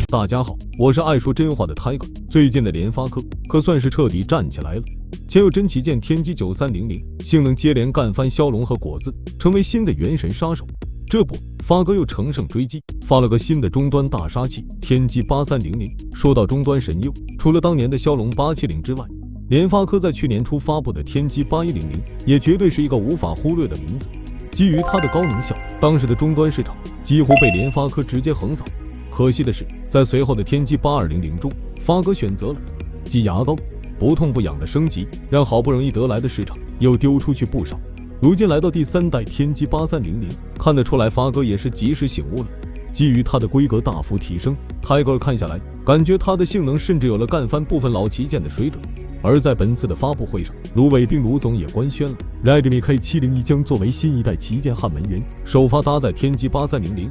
大家好，我是爱说真话的 Tiger。最近的联发科可算是彻底站起来了。前有真旗舰天玑9300，性能接连干翻骁龙和果子，成为新的原神杀手。这不，发哥又乘胜追击，发了个新的终端大杀器天玑8300。说到终端神优，除了当年的骁龙870之外，联发科在去年初发布的天玑8100也绝对是一个无法忽略的名字。基于它的高能效，当时的终端市场几乎被联发科直接横扫。可惜的是，在随后的天玑8200中，发哥选择了挤牙膏不痛不痒的升级，让好不容易得来的市场又丢出去不少。如今来到第3代天玑8300，看得出来发哥也是及时醒悟了。基于它的规格大幅提升，Tiger看下来，感觉它的性能甚至有了干翻部分老旗舰的水准。而在本次的发布会上，卢伟斌卢总也官宣了 Redmi K701 将作为新一代旗舰汉门源，首发搭载天玑8300。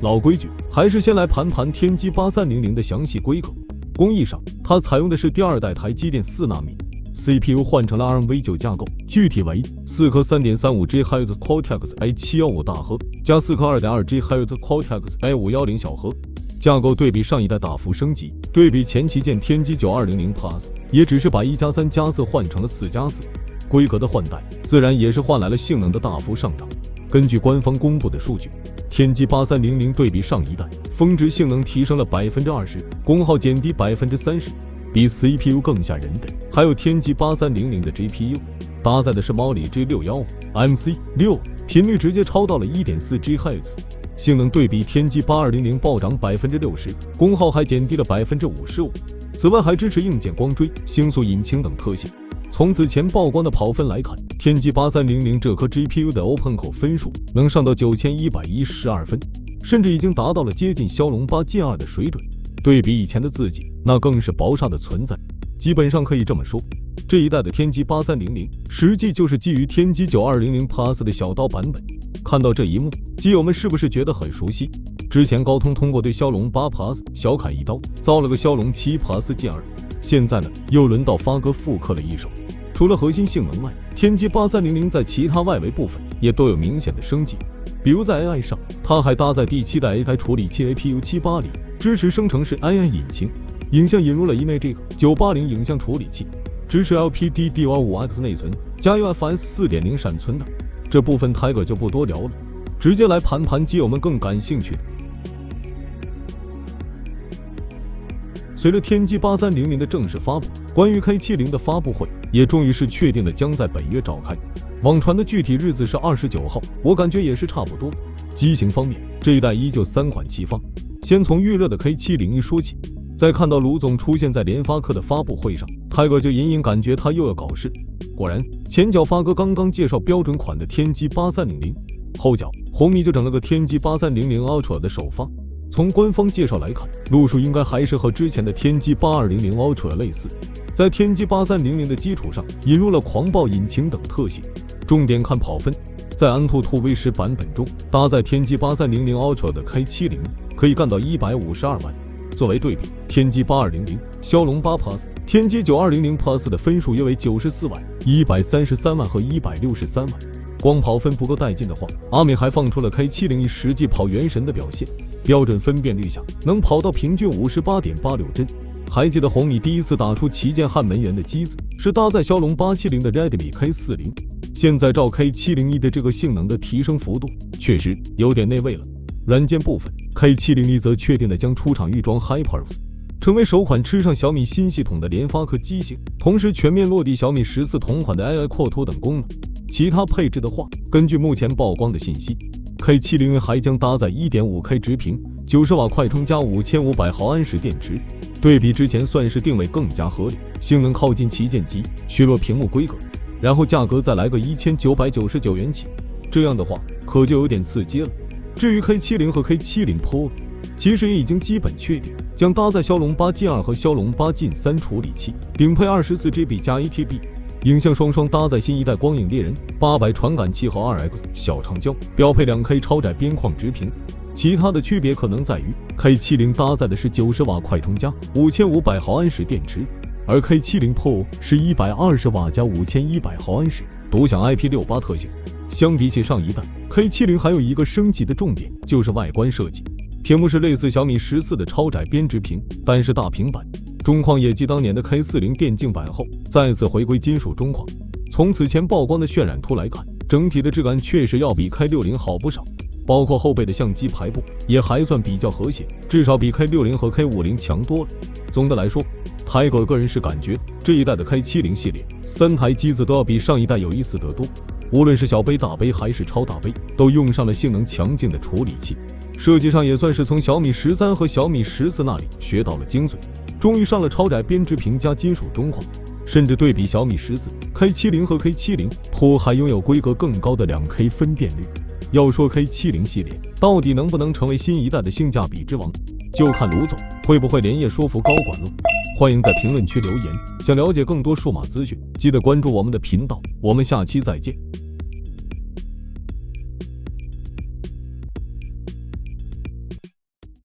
老规矩，还是先来盘盘天玑8300的详细规格。工艺上，它采用的是第2代台积电4纳米 CPU， 换成了 ARM-V9 架构，具体为4颗 3.35GHz Cortex A715 大核加4颗 2.2GHz Cortex A510 小核。架构对比上一代大幅升级，对比前旗舰天玑9200 Plus， 也只是把1+3+4换成了4+4。规格的换代，自然也是换来了性能的大幅上涨。根据官方公布的数据，天玑8300对比上一代，峰值性能提升了 20%， 功耗减低 30%。比 CPU 更吓人的还有天玑8300的 GPU， 搭载的是猫里 G615 MC6， 频率直接超到了 1.4GHz。性能对比天玑8200暴涨 60%， 功耗还减低了 55%。 此外还支持硬件光追、星速引擎等特性。从此前曝光的跑分来看，天玑8300这颗 GPU 的 Open 口分数能上到9112分，甚至已经达到了接近骁龙8 Gen 2的水准。对比以前的自己，那更是薄纱的存在。基本上可以这么说，这一代的天玑8300实际就是基于天玑9200 Plus 的小刀版本。看到这一幕，基友们是不是觉得很熟悉？之前高通通过对骁龙8 Plus 小砍一刀，造了个骁龙7 Plus Gen 2，现在呢，又轮到发哥复刻了一手。除了核心性能外，天玑8300在其他外围部分也都有明显的升级。比如在 AI 上，它还搭载第7代 AI 处理器 APU780， 支持生成式 AI 引擎。影像引入了 Imagic 980影像处理器，支持 LPDDR5X 内存加 UFS 4.0 闪存等。这部分 Tiger 就不多聊了，直接来盘盘基友们更感兴趣的。随着天玑8300的正式发布，关于 K70 的发布会也终于是确定了将在本月召开。网传的具体日子是29号，我感觉也是差不多。机型方面，这一代依旧3款齐发，先从预热的 K701 说起。在看到卢总出现在联发科的发布会上， Tiger 就隐隐感觉他又要搞事。果然，前脚发哥刚刚介绍标准款的天玑8300，后脚红米就整了个天玑8300 Ultra 的首发。从官方介绍来看，路数应该还是和之前的天玑8200 Ultra 类似，在天玑8300的基础上引入了狂暴引擎等特性。重点看跑分，在安兔兔 V10 版本中，搭载天玑8300 Ultra 的 K70 可以干到152万。作为对比，天玑8200、骁龙8 Plus、天玑9200 Plus 的分数约为94万、133万和163万。光跑分不够带劲的话，阿美还放出了 K701 实际跑原神的表现，标准分辨率下能跑到平均 58.86帧。还记得红米第一次打出旗舰汉门源的机子是搭载骁龙870的 Redmi K40， 现在照 K701 的这个性能的提升幅度，确实有点那味了。软件部分 ，K701 则确定了将出厂预装 HyperWolf， 成为首款吃上小米新系统的联发科机型，同时全面落地小米14同款的 AI 扩图等功能。其他配置的话，根据目前曝光的信息 ，K701 还将搭载 1.5K 直屏、90瓦快充加5500毫安时电池，对比之前算是定位更加合理，性能靠近旗舰级，削弱屏幕规格，然后价格再来个1999元起，这样的话可就有点刺激了。至于 K70 和 K70 Pro， 其实也已经基本确定，将搭载骁龙8 Gen 2和骁龙8 Gen 3处理器，顶配 24GB 加 1TB， 影像双搭载新一代光影猎人800传感器和 2X 小长焦，标配 2K 超窄边框直屏。其他的区别可能在于 K70 搭载的是90瓦快充加5500毫安时电池，而 K70 Pro 是120瓦加5100毫安时，独享 IP68 特性。相比起上一代 K70 还有一个升级的重点就是外观设计，屏幕是类似小米14的超窄边直屏，但是大平板，中框也继当年的 K40 电竞版后再次回归金属中框。从此前曝光的渲染图来看，整体的质感确实要比 K60 好不少，包括后背的相机排布也还算比较和谐，至少比 K60 和 K50 强多了。总的来说，泰哥个人是感觉这一代的 K70 系列3台机子都要比上一代有意思得多，无论是小杯、大杯还是超大杯，都用上了性能强劲的处理器，设计上也算是从小米13和小米14那里学到了精髓，终于上了超窄边直屏加金属中框。甚至对比小米14 K70 和 K70 Pro 还拥有规格更高的 2K 分辨率。要说 K70 系列到底能不能成为新一代的性价比之王，就看卢总会不会连夜说服高管了。欢迎在评论区留言，想了解更多数码资讯，记得关注我们的频道，我们下期再见。